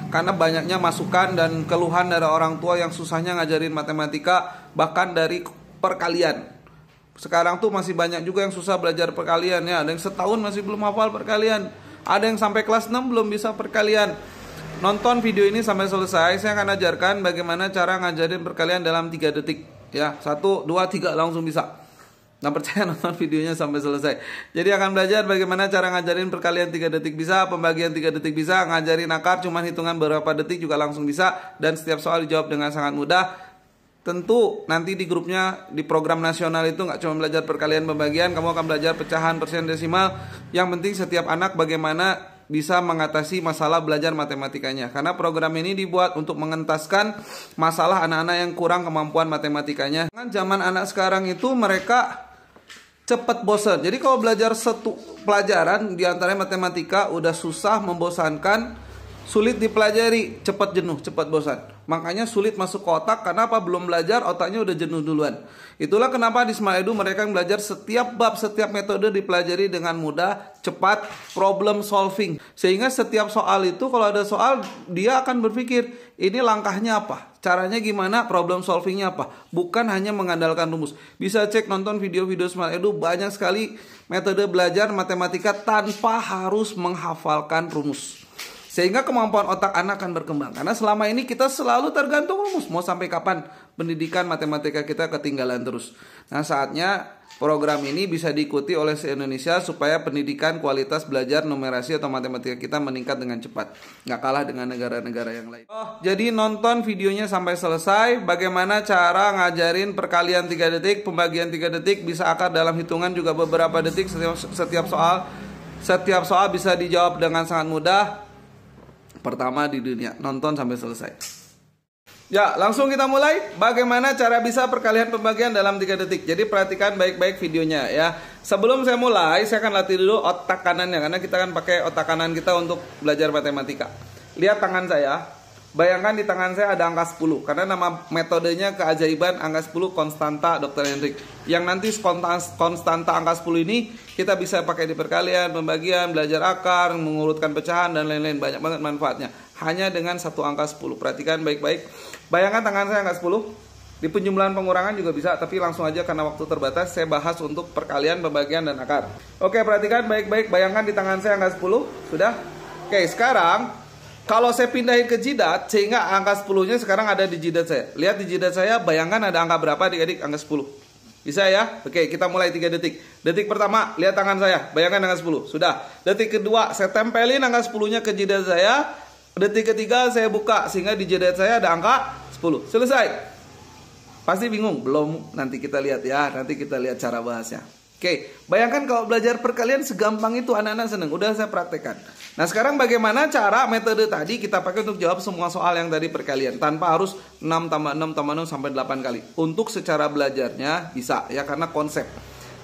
karena banyaknya masukan dan keluhan dari orang tua yang susahnya ngajarin matematika, bahkan dari perkalian. Sekarang tuh masih banyak juga yang susah belajar perkalian ya. Ada yang setahun masih belum hafal perkalian, ada yang sampai kelas 6 belum bisa perkalian. Nonton video ini sampai selesai, saya akan ajarkan bagaimana cara ngajarin perkalian dalam 3 detik ya. 1, 2, 3 langsung bisa. Nggak percaya, nonton videonya sampai selesai. Jadi akan belajar bagaimana cara ngajarin perkalian 3 detik bisa, pembagian 3 detik bisa, ngajarin akar cuman hitungan beberapa detik juga langsung bisa, dan setiap soal dijawab dengan sangat mudah. Tentu nanti di grupnya, di program nasional itu nggak cuma belajar perkalian pembagian, kamu akan belajar pecahan, persen, desimal. Yang penting setiap anak bagaimana bisa mengatasi masalah belajar matematikanya. Karena program ini dibuat untuk mengentaskan masalah anak-anak yang kurang kemampuan matematikanya. Dengan zaman anak sekarang itu mereka cepat bosan. Jadi kalau belajar satu pelajaran diantaranya matematika udah susah, membosankan, sulit dipelajari, cepat jenuh, cepat bosan. Makanya sulit masuk ke otak, karena apa? Belum belajar, otaknya udah jenuh duluan. Itulah kenapa di Smart Edu mereka belajar setiap bab, setiap metode dipelajari dengan mudah, cepat, problem solving. Sehingga setiap soal itu kalau ada soal, dia akan berpikir, ini langkahnya apa? Caranya gimana? Problem solvingnya apa? Bukan hanya mengandalkan rumus. Bisa cek, nonton video-video Smart Edu, banyak sekali metode belajar matematika tanpa harus menghafalkan rumus. Sehingga kemampuan otak anak akan berkembang. Karena selama ini kita selalu tergantung rumus. Mau sampai kapan pendidikan matematika kita ketinggalan terus. Nah, saatnya program ini bisa diikuti oleh se-Indonesia supaya pendidikan kualitas belajar numerasi atau matematika kita meningkat dengan cepat. Nggak kalah dengan negara-negara yang lain. Jadi nonton videonya sampai selesai. Bagaimana cara ngajarin perkalian 3 detik, pembagian 3 detik, bisa akar dalam hitungan juga beberapa detik setiap soal. Setiap soal bisa dijawab dengan sangat mudah. Pertama di dunia, nonton sampai selesai. Ya, langsung kita mulai. Bagaimana cara bisa perkalian pembagian dalam 3 detik. Jadi perhatikan baik-baik videonya ya. Sebelum saya mulai, saya akan latih dulu otak kanannya, karena kita kan pakai otak kanan kita untuk belajar matematika. Lihat tangan saya. Bayangkan di tangan saya ada angka 10. Karena nama metodenya keajaiban angka 10 konstanta Dr. Hendrik. Yang nanti konstanta angka 10 ini kita bisa pakai di perkalian, pembagian, belajar akar, mengurutkan pecahan, dan lain-lain. Banyak banget manfaatnya. Hanya dengan satu angka 10. Perhatikan baik-baik. Bayangkan tangan saya angka 10. Di penjumlahan pengurangan juga bisa, tapi langsung aja karena waktu terbatas saya bahas untuk perkalian, pembagian, dan akar. Oke, perhatikan baik-baik. Bayangkan di tangan saya angka 10. Sudah? Oke, sekarang kalau saya pindahin ke jidat, sehingga angka 10-nya sekarang ada di jidat saya. Lihat di jidat saya, bayangkan ada angka berapa adik-adik? Angka 10. Bisa ya? Oke, kita mulai 3 detik. Detik pertama, lihat tangan saya. Bayangkan angka 10. Sudah. Detik kedua, saya tempelin angka 10-nya ke jidat saya. Detik ketiga, saya buka. Sehingga di jidat saya ada angka 10. Selesai. Pasti bingung? Belum. Nanti kita lihat ya. Nanti kita lihat cara bahasnya. Oke, bayangkan kalau belajar perkalian segampang itu, anak-anak seneng. Udah saya praktekkan. Nah, sekarang bagaimana cara metode tadi kita pakai untuk jawab semua soal yang tadi perkalian, tanpa harus 6 tambah 6 tambah 6 sampai 8 kali. Untuk secara belajarnya bisa ya, karena konsep.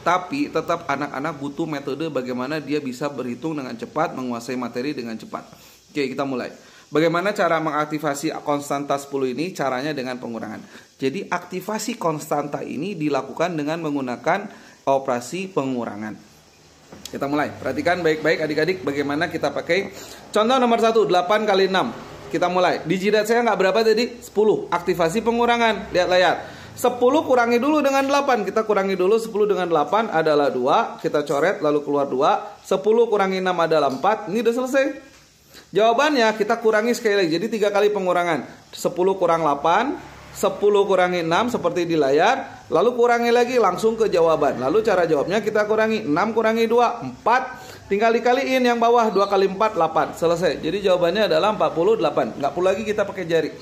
Tapi tetap anak-anak butuh metode bagaimana dia bisa berhitung dengan cepat, menguasai materi dengan cepat. Oke, kita mulai. Bagaimana cara mengaktifasi konstanta 10 ini? Caranya dengan pengurangan. Jadi aktivasi konstanta ini dilakukan dengan menggunakan operasi pengurangan. Kita mulai. Perhatikan baik-baik adik-adik bagaimana kita pakai. Contoh nomor 1, 8 kali 6. Kita mulai. Di jidat saya nggak berapa tadi? 10. Aktivasi pengurangan. Lihat layar. 10 kurangi dulu dengan 8. Kita kurangi dulu 10 dengan 8 adalah 2. Kita coret lalu keluar 2. 10 kurangi 6 adalah 4. Ini udah selesai. Jawabannya kita kurangi sekali lagi. Jadi 3 kali pengurangan. 10 kurang 8. 10 kurangi 6 seperti di layar. Lalu kurangi lagi langsung ke jawaban. Lalu cara jawabnya kita kurangi 6 kurangi 2 4. Tinggal dikaliin yang bawah. 2 kali 4 8. Selesai. Jadi jawabannya adalah 48. Nggak perlu lagi kita pakai jari.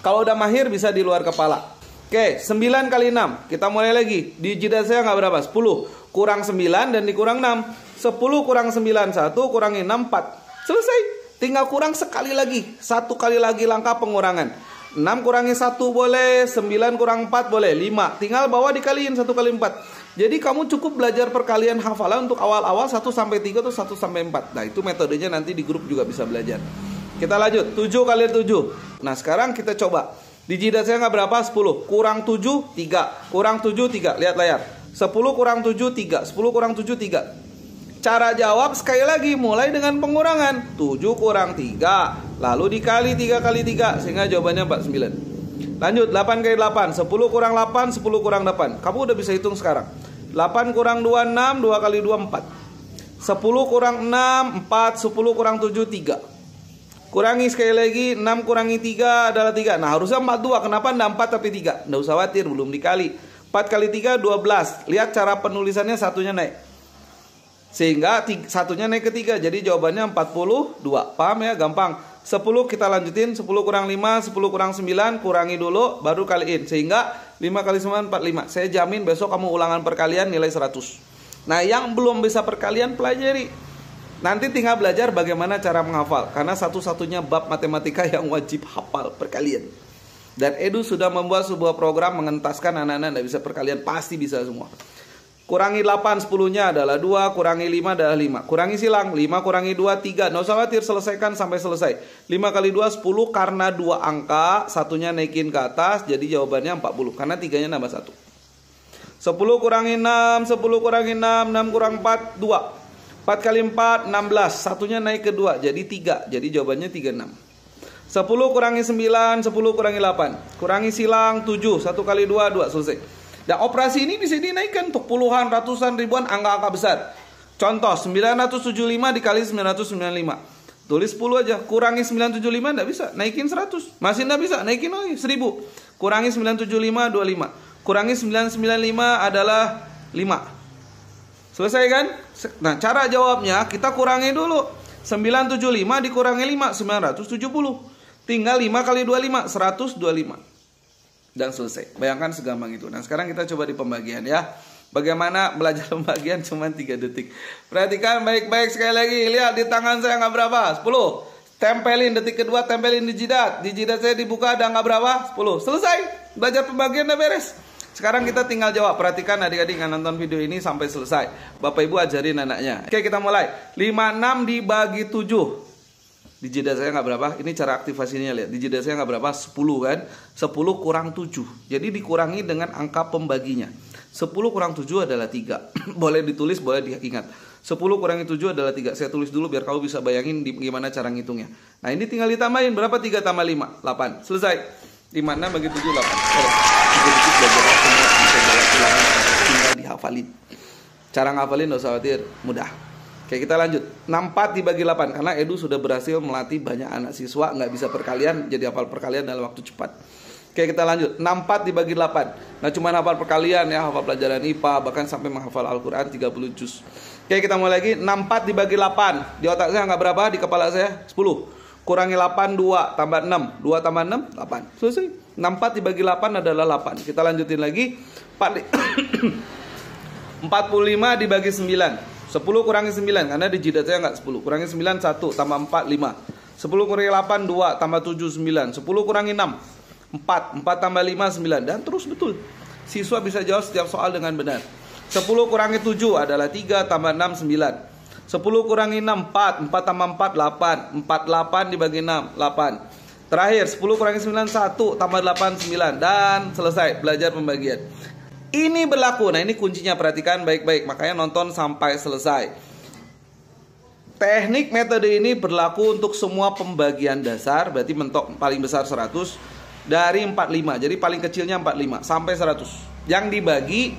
Kalau udah mahir bisa di luar kepala. Oke, 9 kali 6. Kita mulai lagi. Di jidat saya nggak berapa? 10. Kurang 9 dan dikurang 6. 10 kurang 9 1 kurangi 6 4. Selesai. Tinggal kurang sekali lagi. 1 kali lagi langkah pengurangan. 6 kurangi 1 boleh, 9 kurang 4 boleh, 5. Tinggal bawa dikaliin 1 kali 4. Jadi kamu cukup belajar perkalian hafalan untuk awal-awal 1 sampai 3 atau 1 sampai 4. Nah, itu metodenya nanti di grup juga bisa belajar. Kita lanjut, 7 kali 7. Nah, sekarang kita coba. Di jidat saya nggak berapa? 10. Kurang 7, 3. Kurang 7, 3. Lihat layar. 10 kurang 7, 3. 10 kurang 7, 3. Cara jawab sekali lagi mulai dengan pengurangan. 7 kurang 3. lalu dikali 3 kali 3 sehingga jawabannya 49. Lanjut, 8 kali 8, 10 kurang 8, 10 kurang 8. Kamu udah bisa hitung sekarang. 8 kurang 2, 6, 2 kali 2, 4. 10 kurang 6, 4, 10 kurang 7, 3. Kurangi sekali lagi, 6 kurangi 3 adalah 3. Nah harusnya 42, kenapa enggak 4 tapi 3? Nggak usah khawatir, belum dikali. 4 kali 3, 12. Lihat cara penulisannya, satunya naik. Sehingga satunya naik ke 3, jadi jawabannya 42. Paham ya? Gampang. 10 kita lanjutin, 10 kurang 5, 10 kurang 9, kurangi dulu, baru kaliin. Sehingga 5 kali 9, 45. Saya jamin besok kamu ulangan perkalian nilai 100. Nah yang belum bisa perkalian pelajari. Nanti tinggal belajar bagaimana cara menghafal. Karena satu-satunya bab matematika yang wajib hafal perkalian. Dan Edu sudah membuat sebuah program mengentaskan anak-anak tidak bisa perkalian. Pasti bisa semua. Kurangi 8, 10-nya adalah 2, kurangi 5 adalah 5. Kurangi silang, 5 kurangi 2, 3. Nggak usah khawatir, selesaikan sampai selesai. 5 kali 2, 10, karena 2 angka, satunya naikin ke atas, jadi jawabannya 40. Karena 3-nya nambah 1. 10 kurangi 6, 10 kurangi 6, 6 kurang 4, 2. 4 kali 4, 16. Satunya naik ke 2, jadi 3. Jadi jawabannya 36. 10 kurangi 9, 10 kurangi 8. Kurangi silang, 7. 1 kali 2, 2. Selesai. Dan operasi ini bisa dinaikkan untuk puluhan, ratusan, ribuan angka-angka besar. Contoh, 975 dikali 995. Tulis 10 aja. Kurangi 975 enggak bisa, naikin 100. Masih enggak bisa, naikin lagi 1000. Kurangi 975, 25. Kurangi 995 adalah 5. Selesai kan? Nah, cara jawabnya kita kurangi dulu. 975 dikurangi 5, 970. Tinggal 5 kali 25, 125. Dan selesai. Bayangkan segampang itu. Nah sekarang kita coba di pembagian ya. Bagaimana belajar pembagian cuma 3 detik. Perhatikan baik-baik sekali lagi. Lihat di tangan saya angka berapa? 10. Tempelin detik kedua, tempelin di jidat. Di jidat saya dibuka ada angka berapa? 10. Selesai. Belajar pembagian udah beres. Sekarang kita tinggal jawab. Perhatikan adik-adik yang nonton video ini sampai selesai. Bapak ibu ajarin anaknya. Oke kita mulai. 56 dibagi 7. Di jeda saya nggak berapa, ini cara aktivasinya lihat. Di jeda saya nggak berapa, 10 kan. 10 kurang 7. Jadi dikurangi dengan angka pembaginya. 10 kurang 7 adalah 3. Boleh ditulis, boleh diingat. 10 kurangi 7 adalah 3. Saya tulis dulu biar kamu bisa bayangin gimana cara ngitungnya. Nah ini tinggal ditambahin, berapa 3 tambah 5? 8. Selesai. 56 bagi 7, 8. Sedikit belajar semua bisa jalan ulangan, tinggal dihafalin. Cara ngafalin nggak usah khawatir, mudah. Oke kita lanjut. 64 dibagi 8. Karena Edu sudah berhasil melatih banyak anak siswa nggak bisa perkalian jadi hafal perkalian dalam waktu cepat. Oke kita lanjut. 64 dibagi 8. Nah cuma hafal perkalian ya, hafal pelajaran IPA, bahkan sampai menghafal Al-Quran 30 juz. Oke kita mulai lagi. 64 dibagi 8. Di otak saya nggak berapa, di kepala saya 10. Kurangi 8, 2 tambah 6. 2 tambah 6, 8. Selesai. 64 dibagi 8 adalah 8. Kita lanjutin lagi. 45 dibagi 9. 10 kurangi 9, karena di jidat saya nggak 10. Kurangi 9, 1, tambah 4, 5. 10 kurangi 8, 2, tambah 7, 9. 10 kurangi 6, 4. 4 tambah 5, 9. Dan terus betul. Siswa bisa jawab setiap soal dengan benar. 10 kurangi 7 adalah 3, tambah 6, 9. 10 kurangi 6, 4. 4 tambah 4, 8. 48 dibagi 6, 8. Terakhir, 10 kurangi 9, 1, tambah 8, 9. Dan selesai, belajar pembagian. Ini berlaku, nah ini kuncinya, perhatikan baik-baik. Makanya nonton sampai selesai. Teknik metode ini berlaku untuk semua pembagian dasar. Berarti mentok paling besar 100 dari 45. Jadi paling kecilnya 45 sampai 100. Yang dibagi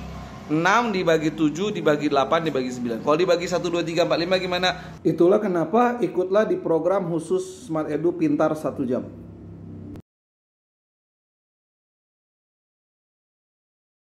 6 dibagi 7 dibagi 8 dibagi 9. Kalau dibagi 1, 2, 3, 4, 5 gimana? Itulah kenapa ikutlah di program khusus Smart Edu Pintar 1 jam.